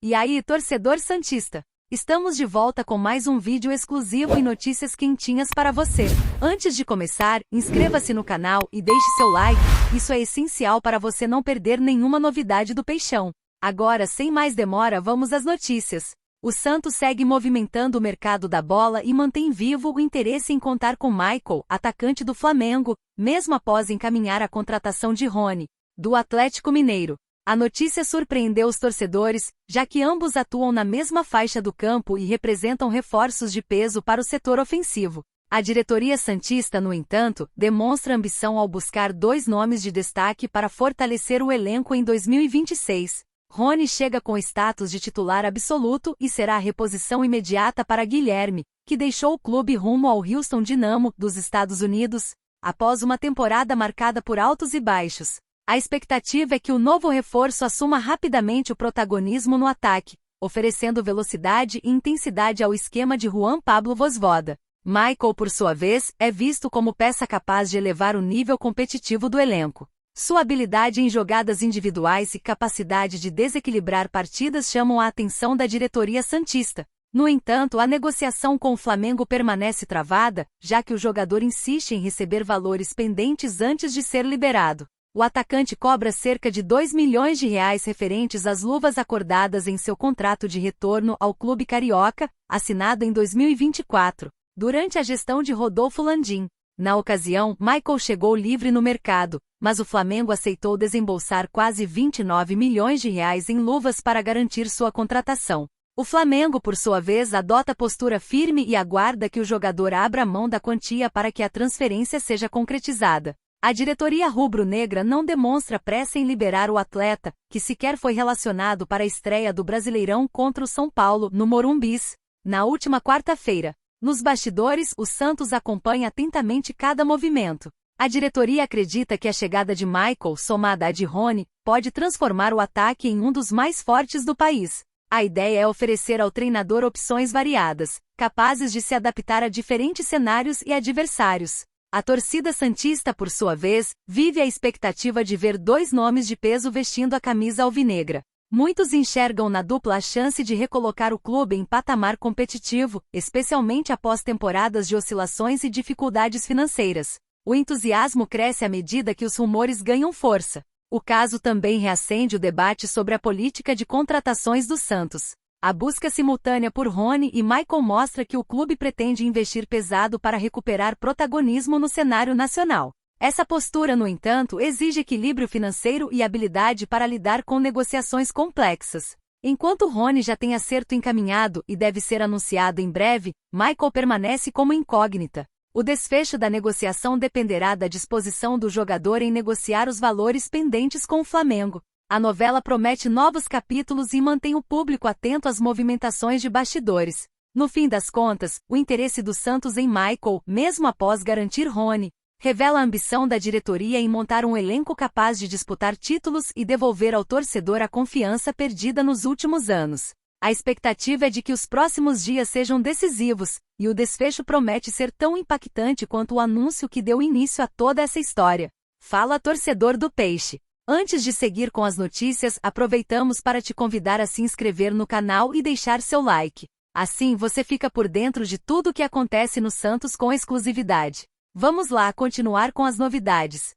E aí, torcedor santista? Estamos de volta com mais um vídeo exclusivo e notícias quentinhas para você. Antes de começar, inscreva-se no canal e deixe seu like, isso é essencial para você não perder nenhuma novidade do Peixão. Agora, sem mais demora, vamos às notícias. O Santos segue movimentando o mercado da bola e mantém vivo o interesse em contar com Michael, atacante do Flamengo, mesmo após encaminhar a contratação de Rony, do Atlético Mineiro. A notícia surpreendeu os torcedores, já que ambos atuam na mesma faixa do campo e representam reforços de peso para o setor ofensivo. A diretoria santista, no entanto, demonstra ambição ao buscar dois nomes de destaque para fortalecer o elenco em 2026. Rony chega com status de titular absoluto e será a reposição imediata para Guilherme, que deixou o clube rumo ao Houston Dynamo, dos Estados Unidos, após uma temporada marcada por altos e baixos. A expectativa é que o novo reforço assuma rapidamente o protagonismo no ataque, oferecendo velocidade e intensidade ao esquema de Juan Pablo Vozvoda. Michael, por sua vez, é visto como peça capaz de elevar o nível competitivo do elenco. Sua habilidade em jogadas individuais e capacidade de desequilibrar partidas chamam a atenção da diretoria santista. No entanto, a negociação com o Flamengo permanece travada, já que o jogador insiste em receber valores pendentes antes de ser liberado. O atacante cobra cerca de R$2 milhões referentes às luvas acordadas em seu contrato de retorno ao clube carioca, assinado em 2024, durante a gestão de Rodolfo Landim. Na ocasião, Michael chegou livre no mercado, mas o Flamengo aceitou desembolsar quase R$29 milhões em luvas para garantir sua contratação. O Flamengo, por sua vez, adota postura firme e aguarda que o jogador abra mão da quantia para que a transferência seja concretizada. A diretoria rubro-negra não demonstra pressa em liberar o atleta, que sequer foi relacionado para a estreia do Brasileirão contra o São Paulo, no Morumbis, na última quarta-feira. Nos bastidores, o Santos acompanha atentamente cada movimento. A diretoria acredita que a chegada de Michael, somada à de Rony, pode transformar o ataque em um dos mais fortes do país. A ideia é oferecer ao treinador opções variadas, capazes de se adaptar a diferentes cenários e adversários. A torcida santista, por sua vez, vive a expectativa de ver dois nomes de peso vestindo a camisa alvinegra. Muitos enxergam na dupla a chance de recolocar o clube em patamar competitivo, especialmente após temporadas de oscilações e dificuldades financeiras. O entusiasmo cresce à medida que os rumores ganham força. O caso também reacende o debate sobre a política de contratações do Santos. A busca simultânea por Rony e Michael mostra que o clube pretende investir pesado para recuperar protagonismo no cenário nacional. Essa postura, no entanto, exige equilíbrio financeiro e habilidade para lidar com negociações complexas. Enquanto Rony já tem acerto encaminhado e deve ser anunciado em breve, Michael permanece como incógnita. O desfecho da negociação dependerá da disposição do jogador em negociar os valores pendentes com o Flamengo. A novela promete novos capítulos e mantém o público atento às movimentações de bastidores. No fim das contas, o interesse do Santos em Michael, mesmo após garantir Rony, revela a ambição da diretoria em montar um elenco capaz de disputar títulos e devolver ao torcedor a confiança perdida nos últimos anos. A expectativa é de que os próximos dias sejam decisivos, e o desfecho promete ser tão impactante quanto o anúncio que deu início a toda essa história. Fala, torcedor do Peixe. Antes de seguir com as notícias, aproveitamos para te convidar a se inscrever no canal e deixar seu like. Assim você fica por dentro de tudo o que acontece no Santos com exclusividade. Vamos lá continuar com as novidades.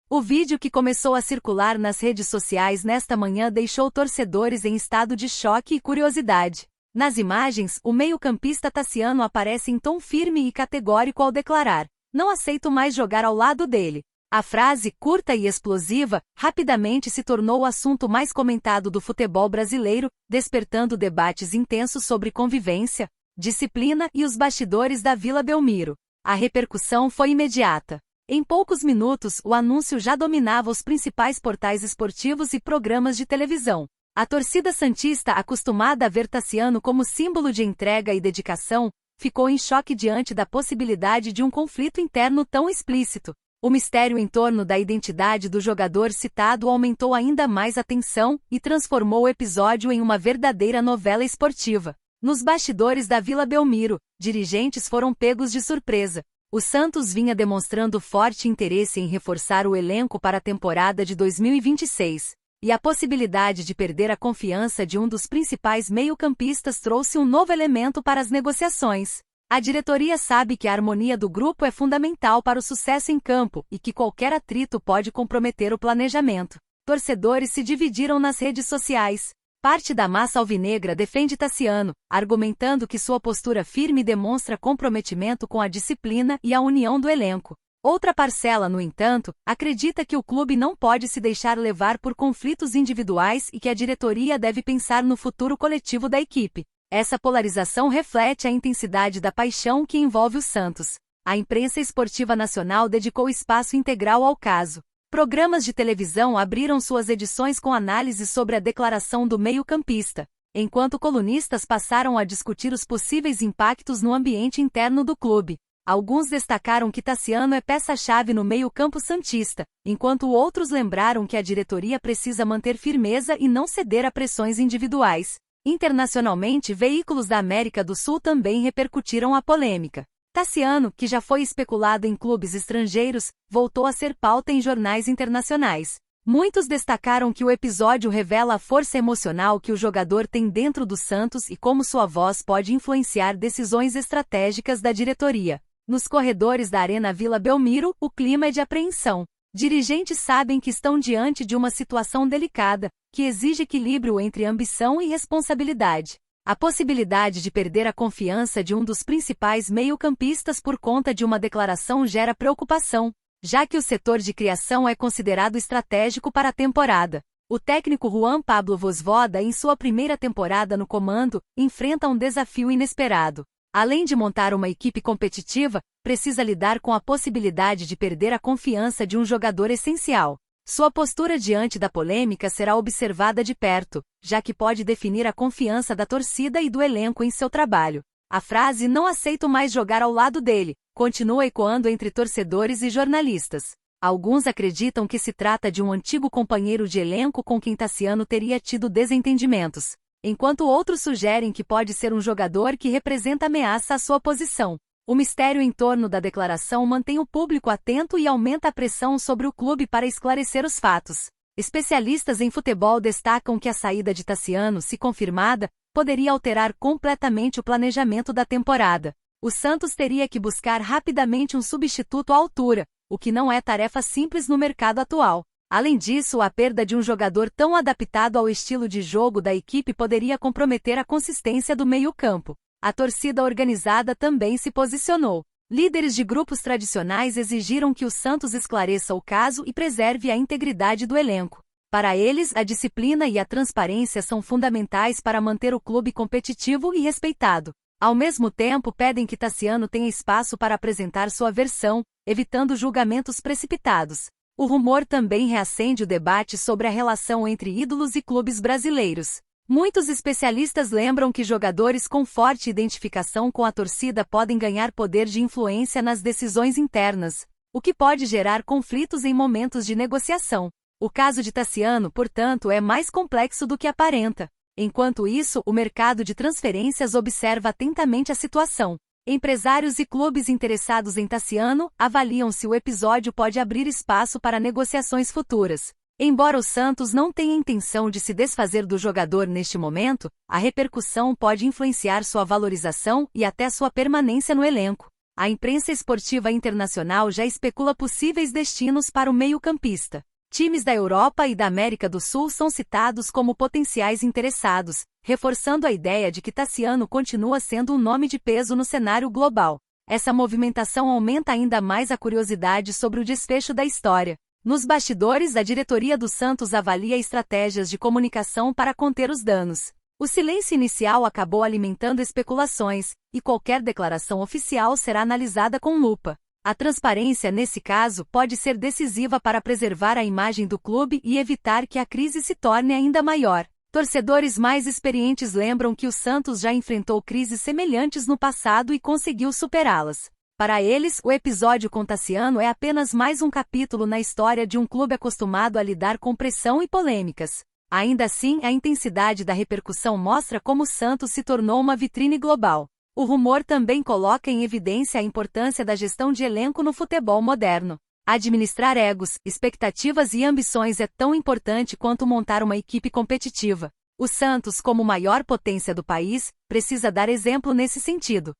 O vídeo que começou a circular nas redes sociais nesta manhã deixou torcedores em estado de choque e curiosidade. Nas imagens, o meio-campista Tassiano aparece em tom firme e categórico ao declarar: "Não aceito mais jogar ao lado dele." A frase, curta e explosiva, rapidamente se tornou o assunto mais comentado do futebol brasileiro, despertando debates intensos sobre convivência, disciplina e os bastidores da Vila Belmiro. A repercussão foi imediata. Em poucos minutos, o anúncio já dominava os principais portais esportivos e programas de televisão. A torcida santista, acostumada a ver Tassiano como símbolo de entrega e dedicação, ficou em choque diante da possibilidade de um conflito interno tão explícito. O mistério em torno da identidade do jogador citado aumentou ainda mais a tensão e transformou o episódio em uma verdadeira novela esportiva. Nos bastidores da Vila Belmiro, dirigentes foram pegos de surpresa. O Santos vinha demonstrando forte interesse em reforçar o elenco para a temporada de 2026. E a possibilidade de perder a confiança de um dos principais meio-campistas trouxe um novo elemento para as negociações. A diretoria sabe que a harmonia do grupo é fundamental para o sucesso em campo e que qualquer atrito pode comprometer o planejamento. Torcedores se dividiram nas redes sociais. Parte da massa alvinegra defende Tassiano, argumentando que sua postura firme demonstra comprometimento com a disciplina e a união do elenco. Outra parcela, no entanto, acredita que o clube não pode se deixar levar por conflitos individuais e que a diretoria deve pensar no futuro coletivo da equipe. Essa polarização reflete a intensidade da paixão que envolve o Santos. A imprensa esportiva nacional dedicou espaço integral ao caso. Programas de televisão abriram suas edições com análises sobre a declaração do meio-campista, enquanto colunistas passaram a discutir os possíveis impactos no ambiente interno do clube. Alguns destacaram que Tassiano é peça-chave no meio-campo santista, enquanto outros lembraram que a diretoria precisa manter firmeza e não ceder a pressões individuais. Internacionalmente, veículos da América do Sul também repercutiram a polêmica. Tassiano, que já foi especulado em clubes estrangeiros, voltou a ser pauta em jornais internacionais. Muitos destacaram que o episódio revela a força emocional que o jogador tem dentro do Santos e como sua voz pode influenciar decisões estratégicas da diretoria. Nos corredores da Arena Vila Belmiro, o clima é de apreensão. Dirigentes sabem que estão diante de uma situação delicada, que exige equilíbrio entre ambição e responsabilidade. A possibilidade de perder a confiança de um dos principais meio-campistas por conta de uma declaração gera preocupação, já que o setor de criação é considerado estratégico para a temporada. O técnico Juan Pablo Vozvoda, em sua primeira temporada no comando, enfrenta um desafio inesperado. Além de montar uma equipe competitiva, precisa lidar com a possibilidade de perder a confiança de um jogador essencial. Sua postura diante da polêmica será observada de perto, já que pode definir a confiança da torcida e do elenco em seu trabalho. A frase "não aceito mais jogar ao lado dele" continua ecoando entre torcedores e jornalistas. Alguns acreditam que se trata de um antigo companheiro de elenco com quem Tassiano teria tido desentendimentos, enquanto outros sugerem que pode ser um jogador que representa ameaça à sua posição. O mistério em torno da declaração mantém o público atento e aumenta a pressão sobre o clube para esclarecer os fatos. Especialistas em futebol destacam que a saída de Tassiano, se confirmada, poderia alterar completamente o planejamento da temporada. O Santos teria que buscar rapidamente um substituto à altura, o que não é tarefa simples no mercado atual. Além disso, a perda de um jogador tão adaptado ao estilo de jogo da equipe poderia comprometer a consistência do meio-campo. A torcida organizada também se posicionou. Líderes de grupos tradicionais exigiram que o Santos esclareça o caso e preserve a integridade do elenco. Para eles, a disciplina e a transparência são fundamentais para manter o clube competitivo e respeitado. Ao mesmo tempo, pedem que Tassiano tenha espaço para apresentar sua versão, evitando julgamentos precipitados. O rumor também reacende o debate sobre a relação entre ídolos e clubes brasileiros. Muitos especialistas lembram que jogadores com forte identificação com a torcida podem ganhar poder de influência nas decisões internas, o que pode gerar conflitos em momentos de negociação. O caso de Tassiano, portanto, é mais complexo do que aparenta. Enquanto isso, o mercado de transferências observa atentamente a situação. Empresários e clubes interessados em Tassiano avaliam se o episódio pode abrir espaço para negociações futuras. Embora o Santos não tenha intenção de se desfazer do jogador neste momento, a repercussão pode influenciar sua valorização e até sua permanência no elenco. A imprensa esportiva internacional já especula possíveis destinos para o meio-campista. Times da Europa e da América do Sul são citados como potenciais interessados, reforçando a ideia de que Tassiano continua sendo um nome de peso no cenário global. Essa movimentação aumenta ainda mais a curiosidade sobre o desfecho da história. Nos bastidores, a diretoria do Santos avalia estratégias de comunicação para conter os danos. O silêncio inicial acabou alimentando especulações, e qualquer declaração oficial será analisada com lupa. A transparência, nesse caso, pode ser decisiva para preservar a imagem do clube e evitar que a crise se torne ainda maior. Torcedores mais experientes lembram que o Santos já enfrentou crises semelhantes no passado e conseguiu superá-las. Para eles, o episódio com Tassiano é apenas mais um capítulo na história de um clube acostumado a lidar com pressão e polêmicas. Ainda assim, a intensidade da repercussão mostra como o Santos se tornou uma vitrine global. O rumor também coloca em evidência a importância da gestão de elenco no futebol moderno. Administrar egos, expectativas e ambições é tão importante quanto montar uma equipe competitiva. O Santos, como maior potência do país, precisa dar exemplo nesse sentido.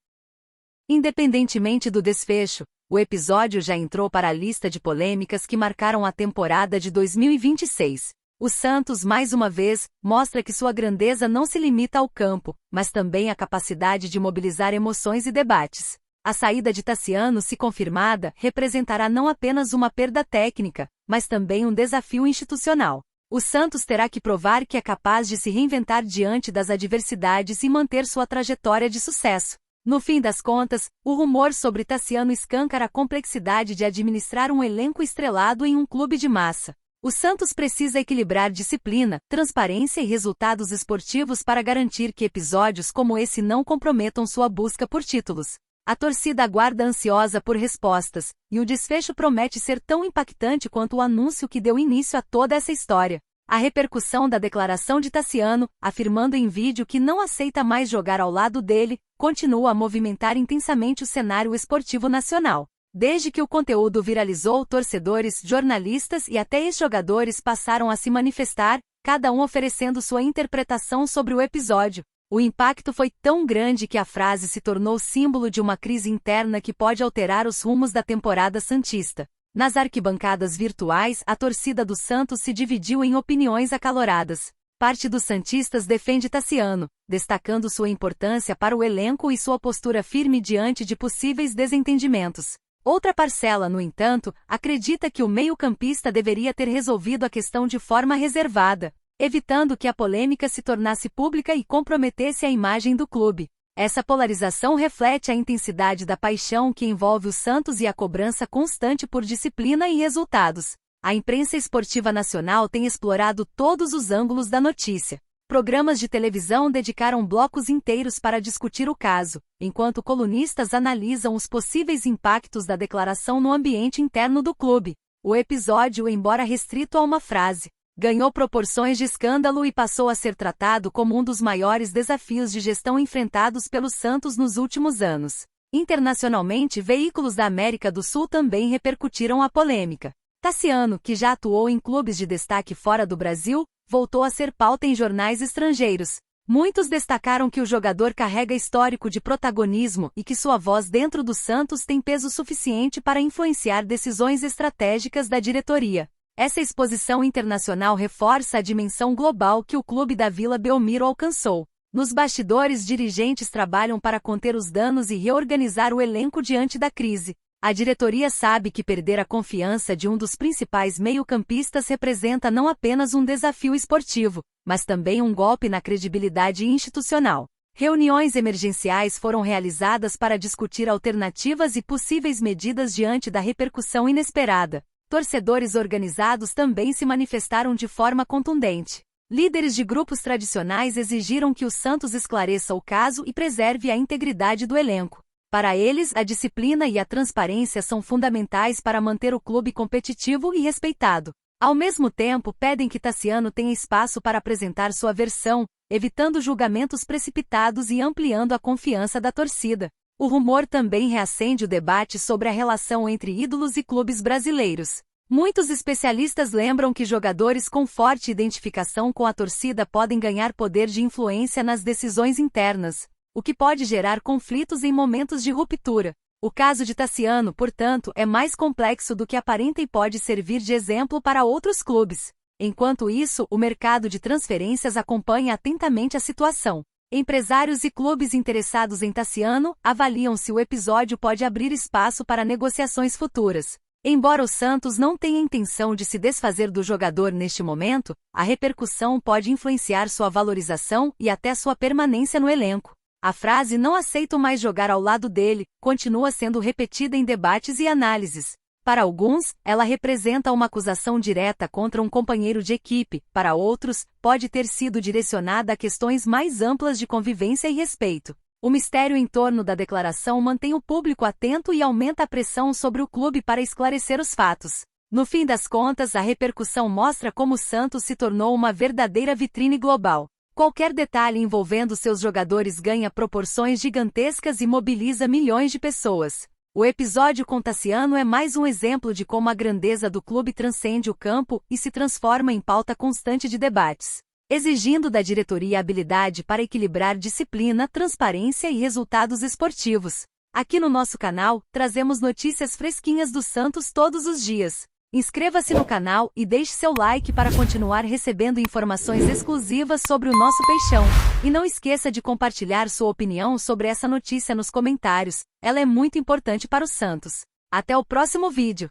Independentemente do desfecho, o episódio já entrou para a lista de polêmicas que marcaram a temporada de 2026. O Santos, mais uma vez, mostra que sua grandeza não se limita ao campo, mas também à capacidade de mobilizar emoções e debates. A saída de Tassiano, se confirmada, representará não apenas uma perda técnica, mas também um desafio institucional. O Santos terá que provar que é capaz de se reinventar diante das adversidades e manter sua trajetória de sucesso. No fim das contas, o rumor sobre Tassiano escancara a complexidade de administrar um elenco estrelado em um clube de massa. O Santos precisa equilibrar disciplina, transparência e resultados esportivos para garantir que episódios como esse não comprometam sua busca por títulos. A torcida aguarda ansiosa por respostas, e o desfecho promete ser tão impactante quanto o anúncio que deu início a toda essa história. A repercussão da declaração de Tassiano, afirmando em vídeo que não aceita mais jogar ao lado dele, continua a movimentar intensamente o cenário esportivo nacional. Desde que o conteúdo viralizou, torcedores, jornalistas e até ex-jogadores passaram a se manifestar, cada um oferecendo sua interpretação sobre o episódio. O impacto foi tão grande que a frase se tornou símbolo de uma crise interna que pode alterar os rumos da temporada santista. Nas arquibancadas virtuais, a torcida do Santos se dividiu em opiniões acaloradas. Parte dos santistas defende Tassiano, destacando sua importância para o elenco e sua postura firme diante de possíveis desentendimentos. Outra parcela, no entanto, acredita que o meio-campista deveria ter resolvido a questão de forma reservada, evitando que a polêmica se tornasse pública e comprometesse a imagem do clube. Essa polarização reflete a intensidade da paixão que envolve o Santos e a cobrança constante por disciplina e resultados. A imprensa esportiva nacional tem explorado todos os ângulos da notícia. Programas de televisão dedicaram blocos inteiros para discutir o caso, enquanto colunistas analisam os possíveis impactos da declaração no ambiente interno do clube. O episódio, embora restrito a uma frase, ganhou proporções de escândalo e passou a ser tratado como um dos maiores desafios de gestão enfrentados pelo Santos nos últimos anos. Internacionalmente, veículos da América do Sul também repercutiram a polêmica. Tassiano, que já atuou em clubes de destaque fora do Brasil, voltou a ser pauta em jornais estrangeiros. Muitos destacaram que o jogador carrega histórico de protagonismo e que sua voz dentro do Santos tem peso suficiente para influenciar decisões estratégicas da diretoria. Essa exposição internacional reforça a dimensão global que o clube da Vila Belmiro alcançou. Nos bastidores, dirigentes trabalham para conter os danos e reorganizar o elenco diante da crise. A diretoria sabe que perder a confiança de um dos principais meio-campistas representa não apenas um desafio esportivo, mas também um golpe na credibilidade institucional. Reuniões emergenciais foram realizadas para discutir alternativas e possíveis medidas diante da repercussão inesperada. Torcedores organizados também se manifestaram de forma contundente. Líderes de grupos tradicionais exigiram que o Santos esclareça o caso e preserve a integridade do elenco. Para eles, a disciplina e a transparência são fundamentais para manter o clube competitivo e respeitado. Ao mesmo tempo, pedem que Tassiano tenha espaço para apresentar sua versão, evitando julgamentos precipitados e ampliando a confiança da torcida. O rumor também reacende o debate sobre a relação entre ídolos e clubes brasileiros. Muitos especialistas lembram que jogadores com forte identificação com a torcida podem ganhar poder de influência nas decisões internas, o que pode gerar conflitos em momentos de ruptura. O caso de Tassiano, portanto, é mais complexo do que aparenta e pode servir de exemplo para outros clubes. Enquanto isso, o mercado de transferências acompanha atentamente a situação. Empresários e clubes interessados em Tassiano avaliam se o episódio pode abrir espaço para negociações futuras. Embora o Santos não tenha intenção de se desfazer do jogador neste momento, a repercussão pode influenciar sua valorização e até sua permanência no elenco. A frase "não aceito mais jogar ao lado dele" continua sendo repetida em debates e análises. Para alguns, ela representa uma acusação direta contra um companheiro de equipe, para outros, pode ter sido direcionada a questões mais amplas de convivência e respeito. O mistério em torno da declaração mantém o público atento e aumenta a pressão sobre o clube para esclarecer os fatos. No fim das contas, a repercussão mostra como o Santos se tornou uma verdadeira vitrine global. Qualquer detalhe envolvendo seus jogadores ganha proporções gigantescas e mobiliza milhões de pessoas. O episódio com Tassiano é mais um exemplo de como a grandeza do clube transcende o campo e se transforma em pauta constante de debates, exigindo da diretoria habilidade para equilibrar disciplina, transparência e resultados esportivos. Aqui no nosso canal, trazemos notícias fresquinhas do Santos todos os dias. Inscreva-se no canal e deixe seu like para continuar recebendo informações exclusivas sobre o nosso peixão. E não esqueça de compartilhar sua opinião sobre essa notícia nos comentários, ela é muito importante para o Santos. Até o próximo vídeo!